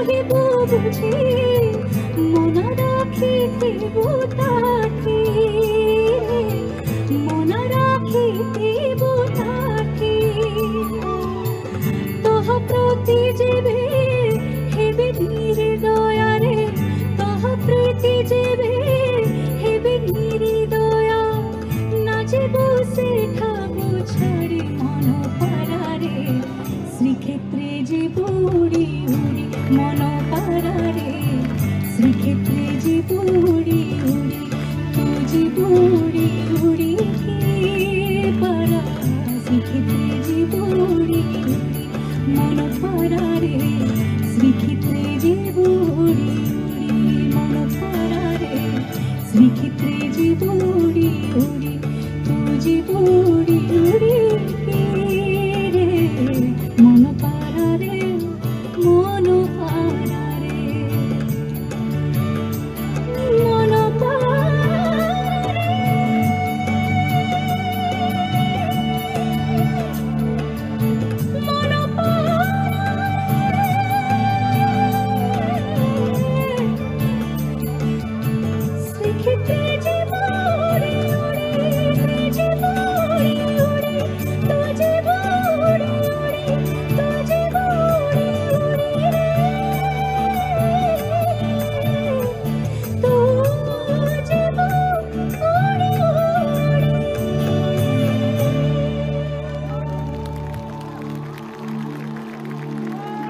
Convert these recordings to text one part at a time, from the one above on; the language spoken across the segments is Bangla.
রহিব বুঝি মনা রাখিথিব তাকে মনা রাখিথিব তাকে তহ প্রতি যেবে হেবে নির্দয়ারে তহ প্রতি যেবে হেবে নির্দয়া না যেব সেঠাবু ছাড়ি মন পারারে শ্রীক্ষেত্রে যেব উড়ি উড়ি মন পারারে শ্রীক্ষেত্রে যেব উড়ি উড়ি তু যেব উড়ি উড়ি পারা শ্রীক্ষেত্রে যেব উড়ি উড়ি মন পারারে শ্রীক্ষেত্রে যেব উড়ি উড়ি মন পারারে শ্রীক্ষেত্রে যেব উড়ি উড়ি তু যেব উড়ি উড়ি রে মন পারারে মন পারারে মন পারারে মন পারারে শ্রীক্ষেত্রে যেব উড়ি উড়ি যেব উড়ি উড়ি তু যেব উড়ি উড়ি তু যেব উড়ি উড়ি রে তু যেব উড়ি উড়ি।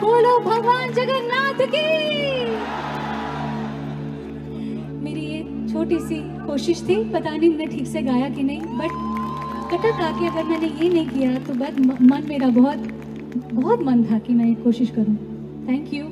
बोलो भगवान जगन्नाथ की। मेरी ये छोटी सी कोशिश थी, पता नहीं मैं ठीक से गाया कि नहीं, बट कटक आके अगर मैंने ये नहीं किया तो बस मन मेरा बहुत बहुत मन था कि मैं ये कोशिश करूं। Thank you.